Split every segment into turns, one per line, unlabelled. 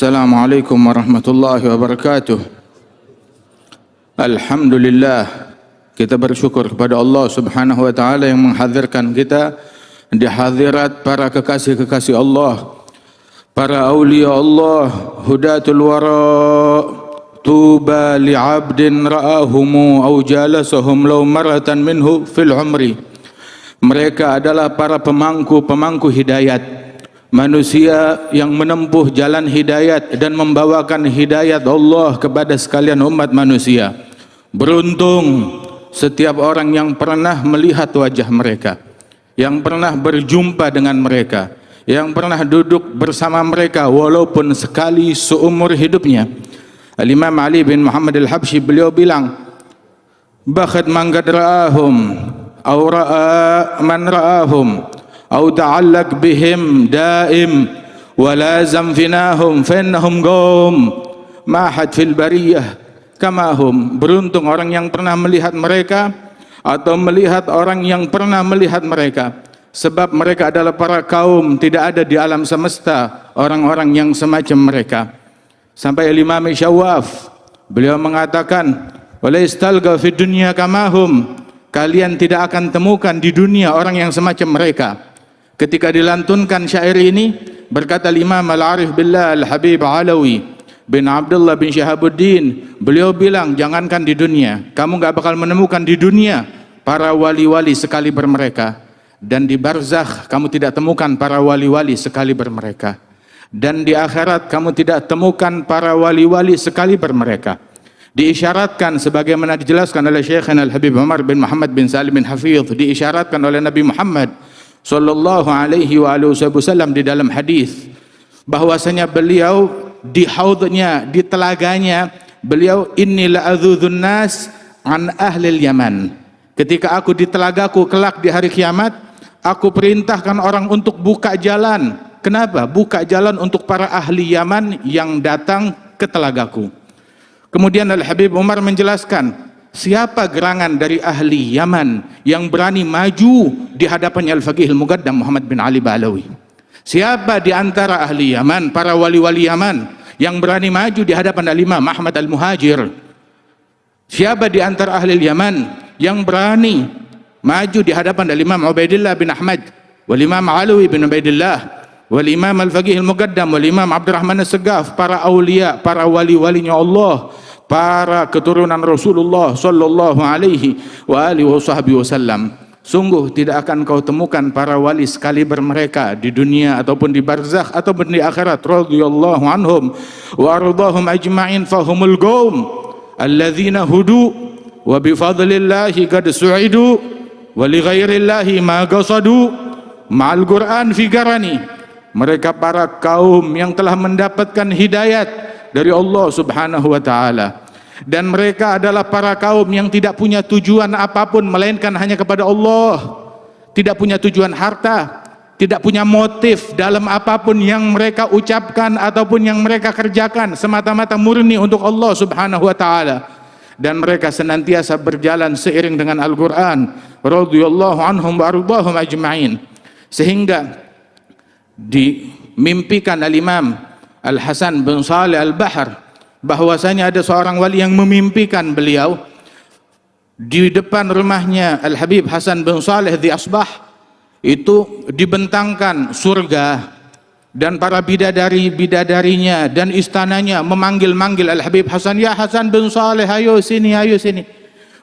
Assalamualaikum warahmatullahi wabarakatuh. Alhamdulillah, kita bersyukur kepada Allah Subhanahu wa taala yang menghadirkan kita di hadirat para kekasih-kekasih Allah, para aulia Allah, hudatul wara. Tuba li'abdin ra'ahumu aw jalasahum law maratan minhu fil umri. Mereka adalah para pemangku hidayat, manusia yang menempuh jalan hidayat dan membawakan hidayat Allah kepada sekalian umat manusia. Beruntung setiap orang yang pernah melihat wajah mereka, yang pernah berjumpa dengan mereka, yang pernah duduk bersama mereka walaupun sekali seumur hidupnya. Al-Imam Ali bin Muhammad Al-Habsyi beliau bilang, "Bakhat man qad ra'ahum aw ra'a man ra'ahum aw ta'allaq bihim daim wa lazam finahum fa innahum qawm mahad fil bariyah kama hum." Beruntung orang yang pernah melihat mereka atau melihat orang yang pernah melihat mereka, sebab mereka adalah para kaum, tidak ada di alam semesta orang-orang yang semacam mereka. Sampai Imam Syawaf beliau mengatakan, "Wala istalqa fid dunya kama hum." Kalian tidak akan temukan di dunia orang yang semacam mereka. Ketika dilantunkan syair ini, berkata Imam Al-Arif Billah Al-Habib Alawi bin Abdullah bin Syahabuddin, beliau bilang, jangankan di dunia, kamu gak bakal menemukan di dunia para wali-wali sekaliber mereka, dan di barzakh kamu tidak temukan para wali-wali sekaliber mereka, dan di akhirat kamu tidak temukan para wali-wali sekaliber mereka. Diisyaratkan sebagaimana dijelaskan oleh Syekhana Al-Habib Umar bin Muhammad bin Salim bin Hafidh, diisyaratkan oleh Nabi Muhammad sallallahu alaihi wasallam di dalam hadis bahwasanya beliau di haudnya, di telaganya beliau, inni la'adzudun nas an ahlil Yaman. Ketika aku di telagaku kelak di hari kiamat, aku perintahkan orang untuk buka jalan. Kenapa? Buka jalan untuk para ahli Yaman yang datang ke telagaku. Kemudian Al-Habib Umar menjelaskan, siapa gerangan dari ahli Yaman yang berani maju di hadapannya Al-Faqih Al-Muqaddam Muhammad bin Ali Ba'alawi? Siapa di antara ahli Yaman, para wali-wali Yaman yang berani maju di hadapan Al-Imam Ahmad Al-Muhajir? Siapa di antara ahli Yaman yang berani maju di hadapan Al-Imam Ubaidillah bin Ahmad, wal Imam Alawi bin Ubaidillah, wal Imam Al-Faqih Al-Muqaddam, wal Imam Abdurrahman As-Segaf, para aulia, para wali-walinya Allah, para keturunan Rasulullah sallallahu alaihi wa alihi wasallam. Sungguh tidak akan kau temukan para wali sekaliber mereka di dunia ataupun di barzakh ataupun di akhirat. Radhiyallahu anhum wa ardahum ajma'in fahumul qaum alladzina hudu wa bi fadlillahi qad su'idu wa li ghairillahi ma qasadu ma'al Qur'an fi garani. Mereka para kaum yang telah mendapatkan hidayat dari Allah Subhanahu wa taala, dan mereka adalah para kaum yang tidak punya tujuan apapun melainkan hanya kepada Allah, tidak punya tujuan harta, tidak punya motif dalam apapun yang mereka ucapkan ataupun yang mereka kerjakan, semata-mata murni untuk Allah Subhanahu wa taala, dan mereka senantiasa berjalan seiring dengan Al-Qur'an. Radhiyallahu anhum wa ardahum ajma'in. Sehingga dimimpikan Al-Imam Al-Hasan bin Saleh Al-Bahr bahwasanya ada seorang wali yang memimpikan beliau di depan rumahnya Al-Habib Hasan bin Saleh di Asbah itu dibentangkan surga, dan para bidadarinya dan istananya memanggil-manggil Al-Habib Hasan, ya Hasan bin Saleh, ayo sini, ayo sini.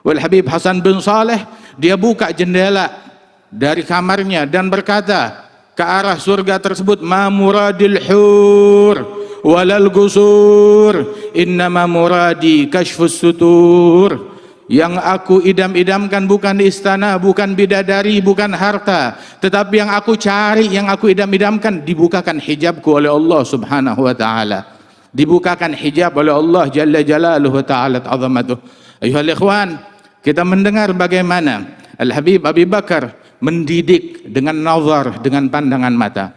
Wal Habib Hasan bin Saleh dia buka jendela dari kamarnya dan berkata ke arah surga tersebut, ma muradil hur walal gusur innama muradi kashfus sutur. Yang aku idam-idamkan bukan istana, bukan bidadari, bukan harta, tetapi yang aku cari, yang aku idam-idamkan, dibukakan hijabku oleh Allah Subhanahu wa taala, dibukakan hijab oleh Allah Jalla Jalaluhu wa ta'ala azamatuh. Ayuhal ikhwan, kita mendengar bagaimana Al-Habib Abi Bakar mendidik dengan nazar, dengan pandangan mata,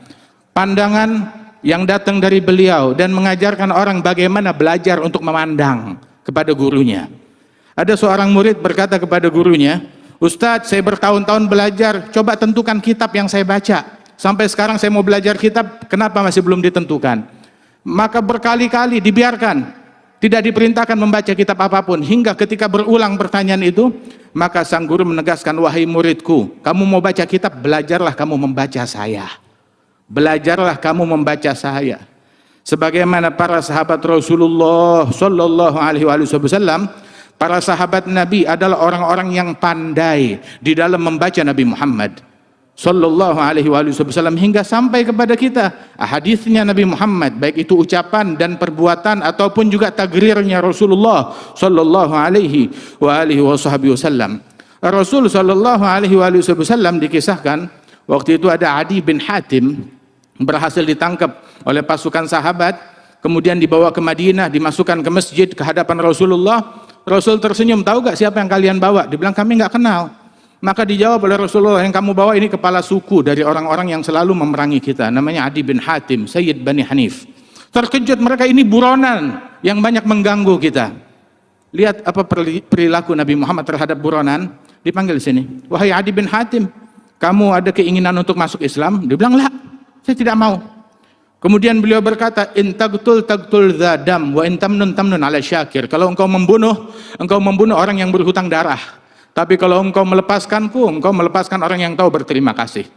pandangan yang datang dari beliau, dan mengajarkan orang bagaimana belajar untuk memandang kepada gurunya. Ada seorang murid berkata kepada gurunya, Ustadz, saya bertahun-tahun belajar, coba tentukan kitab yang saya baca. Sampai sekarang saya mau belajar kitab, kenapa masih belum ditentukan? Maka berkali-kali dibiarkan, tidak diperintahkan membaca kitab apapun, hingga ketika berulang pertanyaan itu, maka sang guru menegaskan, wahai muridku, kamu mau baca kitab, belajarlah kamu membaca saya. Belajarlah kamu membaca saya. Sebagaimana para sahabat Rasulullah sallallahu alaihi wasallam, para sahabat Nabi adalah orang-orang yang pandai di dalam membaca Nabi Muhammad sallallahu alaihi wasallam, hingga sampai kepada kita hadisnya Nabi Muhammad, baik itu ucapan dan perbuatan ataupun juga tagrirnya Rasulullah sallallahu alaihi wasallam. Rasul sallallahu alaihi wasallam dikisahkan waktu itu ada Adi bin Hatim berhasil ditangkap oleh pasukan sahabat, kemudian dibawa ke Madinah, dimasukkan ke masjid ke hadapan Rasulullah. Rasul tersenyum, tahu gak siapa yang kalian bawa? Dibilang kami gak kenal. Maka dijawab oleh Rasulullah, yang kamu bawa ini kepala suku dari orang-orang yang selalu memerangi kita, namanya Adi bin Hatim, Sayyid Bani Hanif. Terkejut mereka, ini buronan yang banyak mengganggu kita. Lihat apa perilaku Nabi Muhammad terhadap buronan. Dipanggil sini, wahai Adi bin Hatim, kamu ada keinginan untuk masuk Islam? Dia bilang, lah, saya tidak mau. Kemudian beliau berkata, in taqtul dzadam wa in tamnun ala syakir. Kalau engkau membunuh orang yang berhutang darah. Tapi kalau engkau melepaskanku, engkau melepaskan orang yang tahu berterima kasih.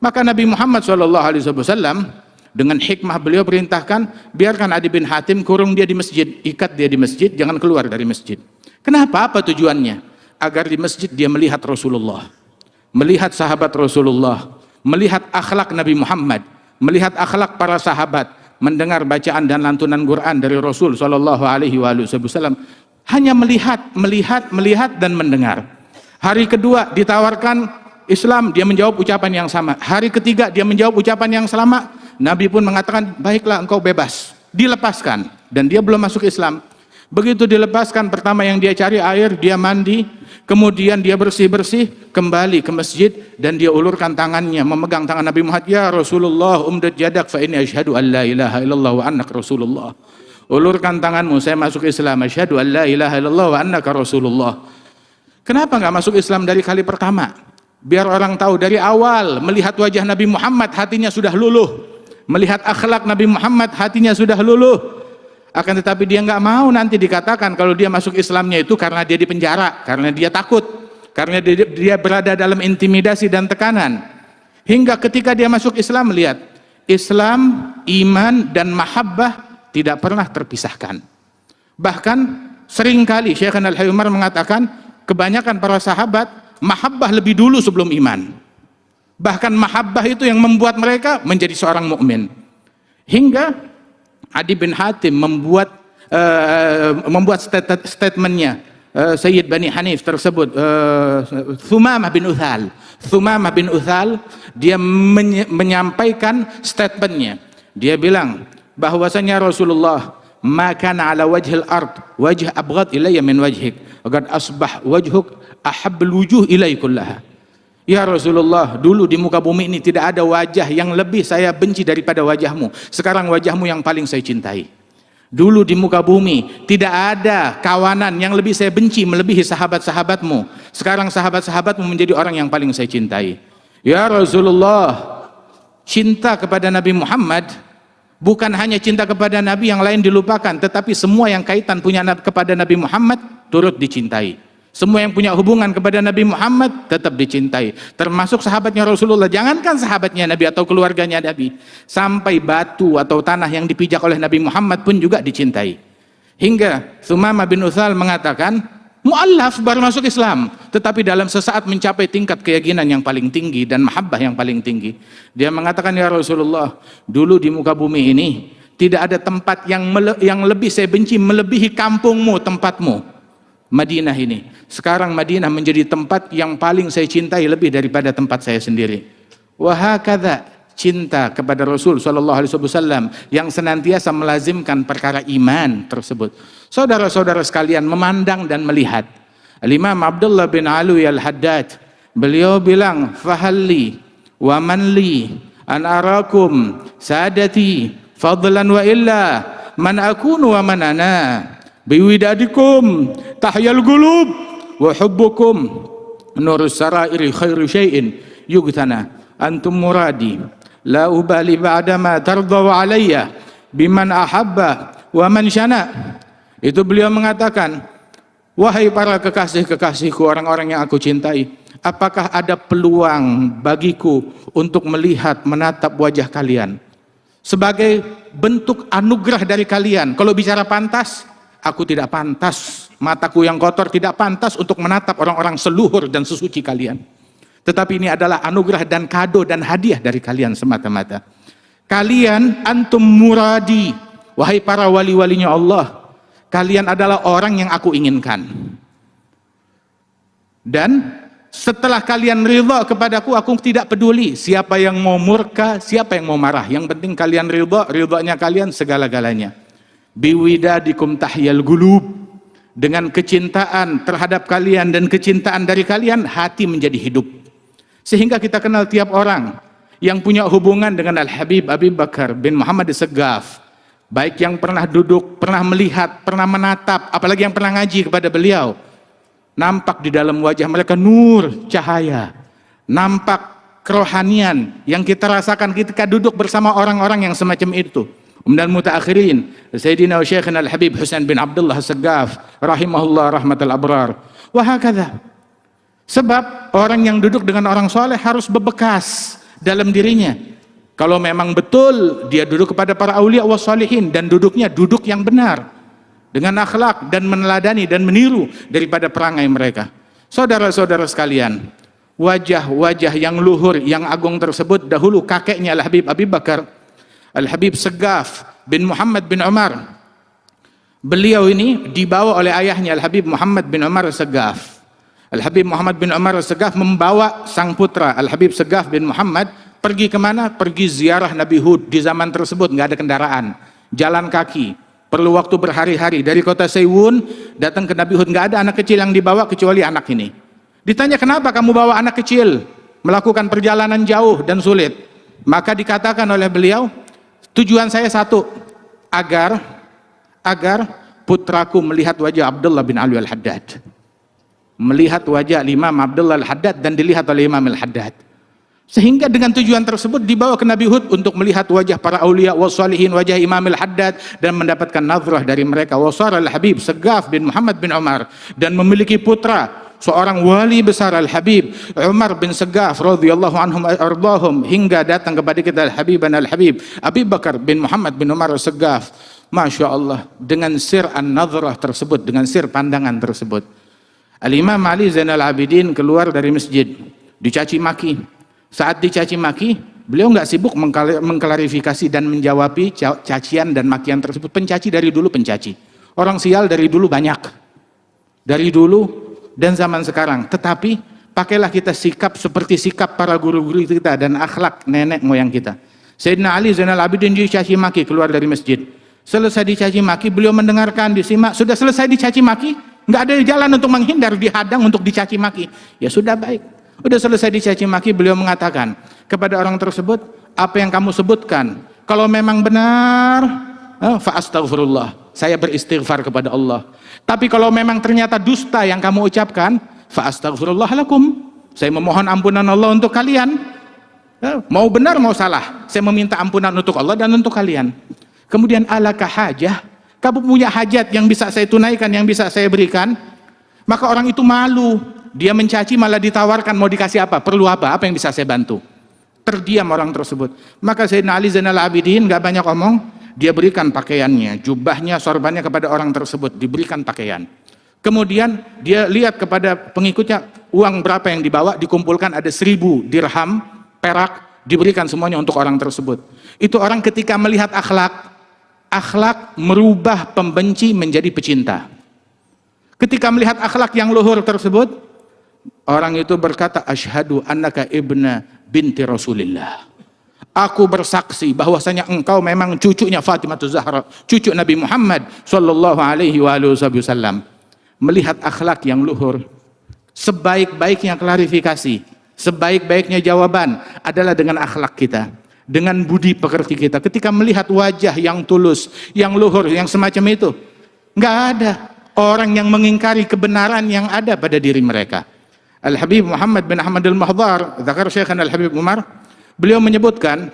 Maka Nabi Muhammad SAW dengan hikmah beliau perintahkan, biarkan Adi bin Hatim, kurung dia di masjid, ikat dia di masjid, jangan keluar dari masjid. Kenapa? Apa tujuannya? Agar di masjid dia melihat Rasulullah, melihat sahabat Rasulullah, melihat akhlak Nabi Muhammad, melihat akhlak para sahabat, mendengar bacaan dan lantunan Quran dari Rasul sallallahu alaihi wasallam. Hanya melihat dan mendengar. Hari kedua ditawarkan Islam, dia menjawab ucapan yang sama. Hari ketiga dia menjawab ucapan yang sama. Nabi pun mengatakan, baiklah engkau bebas, dilepaskan. Dan dia belum masuk Islam. Begitu dilepaskan, pertama yang dia cari air, dia mandi, kemudian dia bersih-bersih, kembali ke masjid, dan dia ulurkan tangannya, memegang tangan Nabi Muhammad. Ya Rasulullah, umdad jadak fa inni asyhadu an la ilaha illallah wa annaka Rasulullah. Ulurkan tanganmu, saya masuk Islam, asyhadu an la ilaha illallah wa annaka Rasulullah. Kenapa nggak masuk Islam dari kali pertama? Biar orang tahu dari awal, melihat wajah Nabi Muhammad, hatinya sudah luluh. Melihat akhlak Nabi Muhammad, hatinya sudah luluh. Akan tetapi dia nggak mau nanti dikatakan kalau dia masuk Islamnya itu karena dia dipenjara, karena dia takut, karena dia berada dalam intimidasi dan tekanan. Hingga ketika dia masuk Islam, melihat Islam, iman dan mahabbah tidak pernah terpisahkan. Bahkan seringkali Syekh Al-Hayy Umar mengatakan kebanyakan para sahabat mahabbah lebih dulu sebelum iman. Bahkan mahabbah itu yang membuat mereka menjadi seorang mukmin. Hingga Adi bin Hatim membuat statementnya, Sayyid Bani Hanif tersebut, Thumamah bin Uthal, dia menyampaikan statementnya. Dia bilang bahwasanya Rasulullah, ma kana ala wajhil ard wajh abghad ilayya min wajhik wa qad asbah wajhuk ahabbul wujuh ilayya kullaha. Ya Rasulullah, dulu di muka bumi ini tidak ada wajah yang lebih saya benci daripada wajahmu. Sekarang wajahmu yang paling saya cintai. Dulu di muka bumi tidak ada kawanan yang lebih saya benci melebihi sahabat-sahabatmu. Sekarang sahabat-sahabatmu menjadi orang yang paling saya cintai. Ya Rasulullah, cinta kepada Nabi Muhammad bukan hanya cinta kepada Nabi yang lain dilupakan, tetapi semua yang kaitan punya kepada Nabi Muhammad turut dicintai. Semua yang punya hubungan kepada Nabi Muhammad tetap dicintai, termasuk sahabatnya Rasulullah. Jangankan sahabatnya Nabi atau keluarganya Nabi, sampai batu atau tanah yang dipijak oleh Nabi Muhammad pun juga dicintai. Hingga Thumamah bin Uthal mengatakan, mu'allaf baru masuk Islam, tetapi dalam sesaat mencapai tingkat keyakinan yang paling tinggi dan mahabbah yang paling tinggi. Dia mengatakan, ya Rasulullah, dulu di muka bumi ini tidak ada tempat yang lebih saya benci melebihi kampungmu, tempatmu, Madinah ini. Sekarang Madinah menjadi tempat yang paling saya cintai lebih daripada tempat saya sendiri. Wahakadha, cinta kepada Rasul sallallahu alaihi wasallam yang senantiasa melazimkan perkara iman tersebut. Saudara-saudara sekalian, memandang dan melihat. Al-Imam Abdullah bin Alwi Al-Haddad, beliau bilang, fahalli wa manli an arakum sadati fadlan wa illa man akunu wa man ana biwidadikum tahyal gulub wa hubbukum nurus sarairi khairu syai'in yugtana antum muradi la ubali ba'dama tardaw alayya biman ahabba wa man syana. Itu beliau mengatakan, wahai para kekasih-kekasihku, orang-orang yang aku cintai, apakah ada peluang bagiku untuk melihat, menatap wajah kalian sebagai bentuk anugerah dari kalian? Kalau bicara pantas, aku tidak pantas, mataku yang kotor tidak pantas untuk menatap orang-orang seluhur dan sesuci kalian. Tetapi ini adalah anugerah dan kado dan hadiah dari kalian semata-mata. Kalian antum muradi, wahai para wali-walinya Allah, kalian adalah orang yang aku inginkan. Dan setelah kalian ridha kepadaku, aku tidak peduli siapa yang mau murka, siapa yang mau marah. Yang penting kalian ridha, ridhanya kalian segala-galanya. Biwidadikum tahyal gulub. Dengan kecintaan terhadap kalian dan kecintaan dari kalian, hati menjadi hidup. Sehingga kita kenal tiap orang yang punya hubungan dengan Al-Habib Abi Bakar bin Muhammad As-Saggaf, baik yang pernah duduk, pernah melihat, pernah menatap, apalagi yang pernah ngaji kepada beliau, nampak di dalam wajah mereka nur, cahaya, nampak kerohanian yang kita rasakan ketika duduk bersama orang-orang yang semacam itu. Umdal mutaakhirin Sayyidina wa Syekhina Al-Habib Husain bin Abdullah As-Saggaf rahimahullah rahmatal abrar. Wa hakadha. Sebab orang yang duduk dengan orang soleh harus berbekas dalam dirinya. Kalau memang betul dia duduk kepada para aulia wa salihin, dan duduknya duduk yang benar dengan akhlak dan meneladani dan meniru daripada perangai mereka. Saudara-saudara sekalian, wajah-wajah yang luhur yang agung tersebut dahulu kakeknya Al-Habib Abi Bakar, Al-Habib Saggaf bin Muhammad bin Umar. Beliau ini dibawa oleh ayahnya Al-Habib Muhammad bin Umar Saggaf. Al-Habib Muhammad bin Umar Saggaf membawa sang putra Al-Habib Saggaf bin Muhammad pergi kemana? Pergi ziarah Nabi Hud. Di zaman tersebut nggak ada kendaraan, jalan kaki, perlu waktu berhari-hari dari kota Seiwun datang ke Nabi Hud. Nggak ada anak kecil yang dibawa kecuali anak ini. Ditanya, kenapa kamu bawa anak kecil melakukan perjalanan jauh dan sulit? Maka dikatakan oleh beliau, tujuan saya satu, agar putraku melihat wajah Abdullah bin Ali Al-Haddad, melihat wajah Imam Abdullah Al-Haddad dan dilihat oleh Imam Al-Haddad. Sehingga dengan tujuan tersebut dibawa ke Nabi Hud untuk melihat wajah para aulia wa salihin, wajah Imam Al-Haddad, dan mendapatkan nazrah dari mereka. Wasar Al-Habib Saggaf bin Muhammad bin Umar, dan memiliki putra seorang wali besar Al-Habib Umar bin Saggaf radhiyallahu anhum ardahum, hingga datang kepada kita Al-Habib Abi Bakar bin Muhammad bin Umar Saggaf. Masya Allah, dengan sir an-nazrah tersebut, dengan sir pandangan tersebut, Al-Imam Ali Zainal Abidin keluar dari masjid, dicaci maki. Saat dicaci maki, beliau nggak sibuk mengklarifikasi dan menjawabi cacian dan makian tersebut. Pencaci dari dulu pencaci, orang sial dari dulu banyak, dari dulu dan zaman sekarang. Tetapi pakailah kita sikap seperti sikap para guru-guru kita dan akhlak nenek moyang kita. Sayyidina Ali Zainal Abidin dicaci maki, keluar dari masjid. Selesai dicaci maki, beliau mendengarkan, disimak. Sudah selesai dicaci maki, nggak ada jalan untuk menghindar, dihadang untuk dicaci maki. Ya sudah, baik. Udah selesai dicaci maki, beliau mengatakan kepada orang tersebut, apa yang kamu sebutkan, kalau memang benar, fa astaghfirullah, saya beristighfar kepada Allah. Tapi kalau memang ternyata dusta yang kamu ucapkan, fa astaghfirullah lakum, saya memohon ampunan Allah untuk kalian. Mau benar mau salah, saya meminta ampunan untuk Allah dan untuk kalian. Kemudian, alaka hajah, kamu punya hajat yang bisa saya tunaikan, yang bisa saya berikan? Maka orang itu malu. Dia mencaci malah ditawarkan, mau dikasih apa, perlu apa yang bisa saya bantu. Terdiam orang tersebut. Maka Sayyidina Ali Zainal Abidin gak banyak omong, dia berikan pakaiannya, jubahnya, sorbannya kepada orang tersebut, diberikan pakaian. Kemudian dia lihat kepada pengikutnya, uang berapa yang dibawa, dikumpulkan ada 1000 dirham perak, diberikan semuanya untuk orang tersebut. Itu orang ketika melihat akhlak merubah pembenci menjadi pecinta. Ketika melihat akhlak yang luhur tersebut, orang itu berkata, asyhadu annaka ibna binti Rasulillah. Aku bersaksi bahwasanya engkau memang cucunya Fatimah Zahra, cucu Nabi Muhammad sallallahu alaihi wasallam. Melihat akhlak yang luhur, sebaik-baiknya klarifikasi, sebaik-baiknya jawaban adalah dengan akhlak kita, dengan budi pekerti kita. Ketika melihat wajah yang tulus, yang luhur, yang semacam itu, nggak ada orang yang mengingkari kebenaran yang ada pada diri mereka. Al-Habib Muhammad bin Ahmad Al-Mahdar, Zakar Syekhana Al-Habib Umar, beliau menyebutkan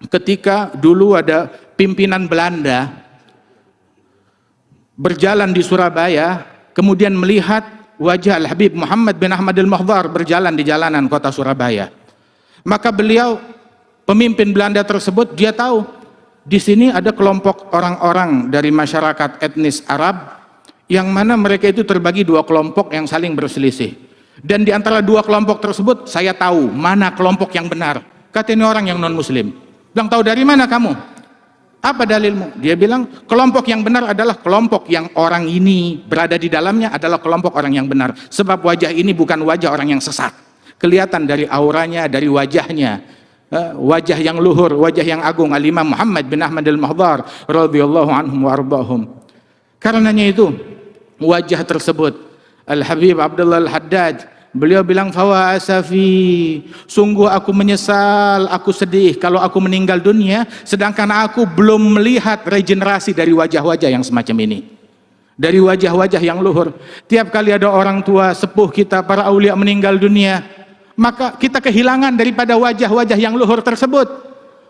ketika dulu ada pimpinan Belanda berjalan di Surabaya, kemudian melihat wajah Al-Habib Muhammad bin Ahmad Al-Muhdhar berjalan di jalanan kota Surabaya. Maka beliau, pemimpin Belanda tersebut, dia tahu di sini ada kelompok orang-orang dari masyarakat etnis Arab yang mana mereka itu terbagi dua kelompok yang saling berselisih. Dan di antara dua kelompok tersebut saya tahu mana kelompok yang benar. Kata ini orang yang non-muslim. Bilang, tahu dari mana kamu? Apa dalilmu? Dia bilang, kelompok yang benar adalah kelompok yang orang ini berada di dalamnya adalah kelompok orang yang benar. Sebab wajah ini bukan wajah orang yang sesat. Kelihatan dari auranya, dari wajahnya. Wajah yang luhur, wajah yang agung. Al-Imam Muhammad bin Ahmad Al-Muhdhar radhiyallahu anhum wa ardahum. Karenanya itu, wajah tersebut, Al-Habib Abdullah Al-Haddad, beliau bilang, fawa asafi, sungguh aku menyesal, aku sedih kalau aku meninggal dunia sedangkan aku belum melihat regenerasi dari wajah-wajah yang semacam ini, dari wajah-wajah yang luhur. Tiap kali ada orang tua sepuh kita, para aulia meninggal dunia, maka kita kehilangan daripada wajah-wajah yang luhur tersebut.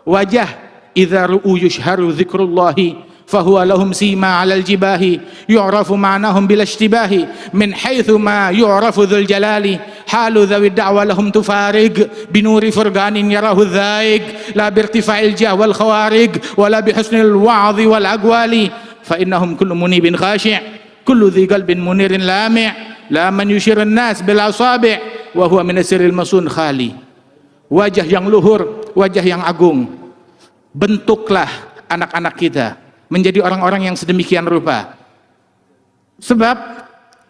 Wajah idza ru'u yushharu dzikrullahi fahuwa lahum sima 'alal jibahi yu'rafu ma'nahum bil ishtibahi min haitsu ma yu'rafu dzul jalali halu dzawi da'wa lahum tufarig binuri furganin yarahu dzaig la birtifa'il jah wal khawarig wala bihusnil wa'dhi wal aqwali fa innahum kullu munibin khashi' kullu dhi qalbin munirin lami' la man yushirun nas bil asabi' wa huwa min asril masun khali. Wajah yang luhur, wajah yang agung. Bentuklah anak-anak kita menjadi orang-orang yang sedemikian rupa. Sebab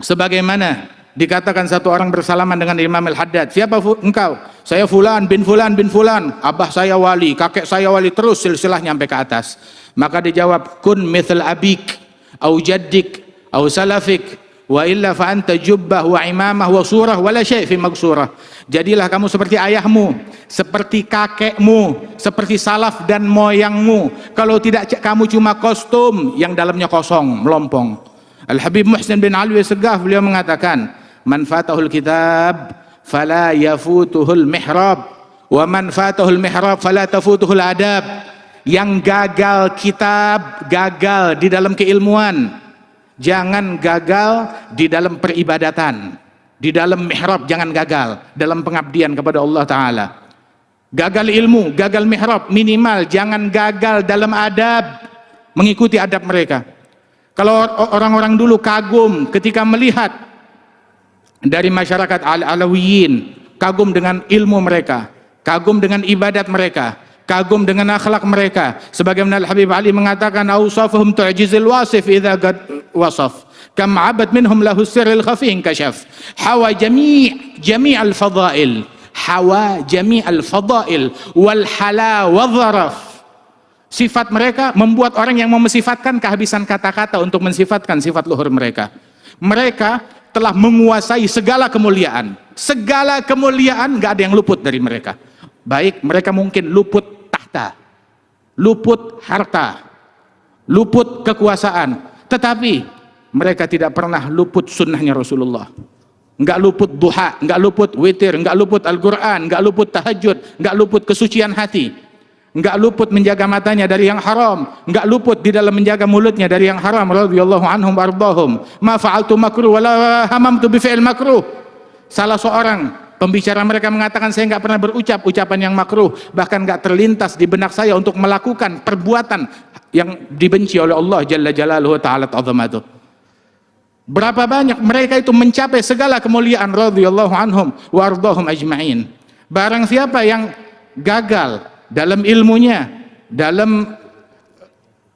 sebagaimana dikatakan satu orang bersalaman dengan Imam Al-Haddad, siapa engkau? Saya fulan bin fulan bin fulan, abah saya wali, kakek saya wali, terus silsilahnya sampai ke atas. Maka dijawab, kun mithl abik au jaddik au salafik wa illa fa anta jubbah wa imamah wa surah wala syai' fi magsurah. Jadilah kamu seperti ayahmu, seperti kakekmu, seperti salaf dan moyangmu. Kalau tidak, kamu cuma kostum yang dalamnya kosong, melompong. Al-Habib Muhsin bin Alwi Segaf, beliau mengatakan, man fatahul kitab fala yafutuhul mihrab wa man fatahul mihrab fala tafutuhul adab. Yang gagal kitab, gagal di dalam keilmuan. Jangan gagal di dalam peribadatan, di dalam mihrab jangan gagal dalam pengabdian kepada Allah Ta'ala. Gagal ilmu, gagal mihrab, minimal jangan gagal dalam adab, mengikuti adab mereka. Kalau orang-orang dulu kagum ketika melihat dari masyarakat Alawiyin, kagum dengan ilmu mereka, kagum dengan ibadat mereka, kagum dengan akhlak mereka. Sebagaimana Al-Habib Ali mengatakan, awsafuhum tu'jizil wasif idza qad wasaf kam 'abad minhum lahu sirrul khafi kashaf hawa jami' al-fadail, hawa jami' al-fadail wal hala wa dharaf. Sifat mereka membuat orang yang mau mensifatkan kehabisan kata-kata untuk mensifatkan sifat luhur mereka. Mereka telah menguasai segala kemuliaan. Segala kemuliaan enggak ada yang luput dari mereka. Baik, mereka mungkin luput tahta, luput harta, luput kekuasaan, tetapi mereka tidak pernah luput sunnahnya Rasulullah. Enggak luput duha, enggak luput witir, enggak luput Al-Quran, enggak luput tahajud, enggak luput kesucian hati, enggak luput menjaga matanya dari yang haram, enggak luput di dalam menjaga mulutnya dari yang haram. Radhiyallahu anhum wardahum. Ma fa'altu makruh wala hamamtu bi fi'il makruh. Salah seorang pembicara mereka mengatakan, saya nggak pernah berucap ucapan yang makruh, bahkan nggak terlintas di benak saya untuk melakukan perbuatan yang dibenci oleh Allah Jalla Jalaluhu Ta'ala Ta'zamatuh. Berapa banyak mereka itu mencapai segala kemuliaan radhiyallahu anhum wa ardahum ajma'in. Barang siapa yang gagal dalam ilmunya, dalam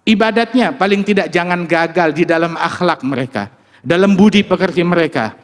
ibadatnya, paling tidak jangan gagal di dalam akhlak mereka, dalam budi pekerti mereka,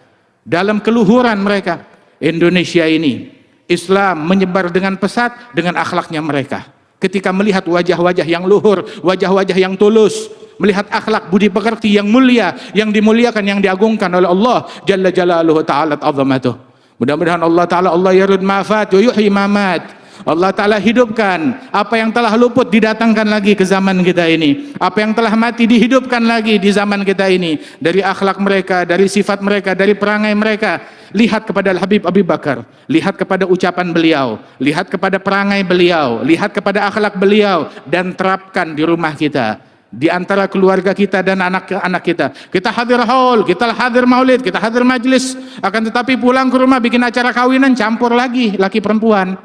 dalam keluhuran mereka. Indonesia ini Islam menyebar dengan pesat dengan akhlaknya mereka. Ketika melihat wajah-wajah yang luhur, wajah-wajah yang tulus, melihat akhlak budi pekerti yang mulia, yang dimuliakan, yang diagungkan oleh Allah Jalla Jalaluhu Ta'ala Ta'zamatuh. Mudah-mudahan Allah Ta'ala, Allah yarud ma'afat wa yuhyi mamat. Allah Ta'ala hidupkan. Apa yang telah luput didatangkan lagi ke zaman kita ini. Apa yang telah mati dihidupkan lagi di zaman kita ini. Dari akhlak mereka, dari sifat mereka, dari perangai mereka. Lihat kepada Al-Habib Abu Bakar, lihat kepada ucapan beliau, lihat kepada perangai beliau, lihat kepada akhlak beliau, dan terapkan di rumah kita, di antara keluarga kita dan anak-anak kita. Kita hadir haul, kita hadir maulid, kita hadir majlis, akan tetapi pulang ke rumah bikin acara kawinan campur lagi laki perempuan.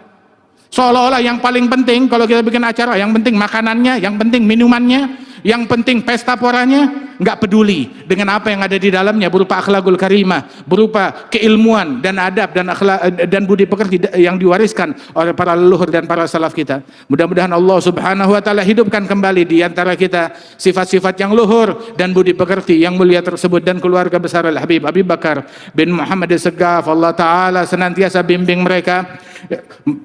Seolah-olah yang paling penting kalau kita bikin acara, yang penting makanannya, yang penting minumannya, yang penting pesta poranya, nggak peduli dengan apa yang ada di dalamnya berupa akhlakul karimah, berupa keilmuan dan adab dan akhlak dan budi pekerti yang diwariskan oleh para leluhur dan para salaf kita. Mudah-mudahan Allah Subhanahu wa taala hidupkan kembali di antara kita sifat-sifat yang luhur dan budi pekerti yang mulia tersebut, dan keluarga besar Al-Habib Abu Bakar bin Muhammad As-Saggaf. Allah taala senantiasa bimbing mereka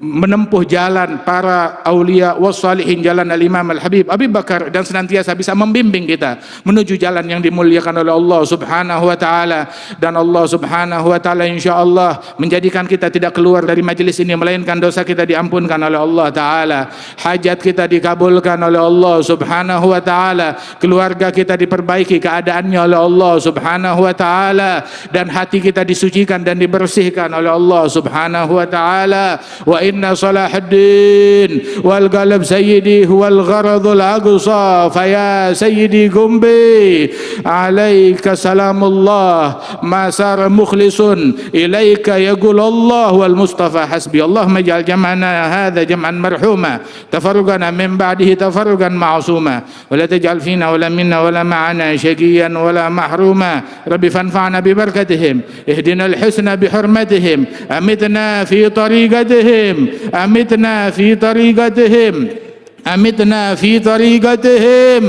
menempuh jalan para aulia wassalihin, jalan Al-Imam Al-Habib Abu Bakar, dan senantiasa bisa membimbing kita menuju jalan yang dimuliakan oleh Allah Subhanahu wa taala. Dan Allah Subhanahu wa taala insyaallah menjadikan kita tidak keluar dari majelis ini melainkan dosa kita diampunkan oleh Allah taala, hajat kita dikabulkan oleh Allah Subhanahu wa taala, keluarga kita diperbaiki keadaannya oleh Allah Subhanahu wa taala, dan hati kita disucikan dan dibersihkan oleh Allah Subhanahu wa taala. Wa inna salahuddin wal qalb sayyidi huwal gharadul aqsa faya sayyidi gumbi alaika salamullah masar mukhlisun ilaika yaqul Allah wal mustafa hasbi. Allahumma ij'al jam'ana hadha jam'an marhuma tafarruqana min ba'dihi tafarruqan ma'suma wa la taj'al fina wa la minna wa la ma'ana shaqiyan wa la mahruma. Rabbi fanfa'na bi barakatihim ihdina al husna bi hurmatihim amitna fi tariqatihim amitna fi tariqatihim أمتنا في طريقتهم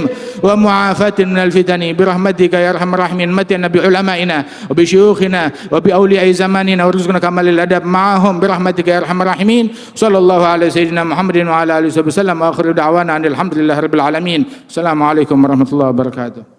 ومعافاة من الفتن برحمتك يا أرحم الراحمين. متنا بعلمائنا وبشيوخنا وبأولياء زماننا وارزقنا كمال الأدب معهم برحمتك يا أرحم الراحمين. صلى الله على سيدنا محمد وعلى آله وسلم وآخر دعوانا أن الحمد لله رب العالمين. السلام عليكم ورحمة الله وبركاته.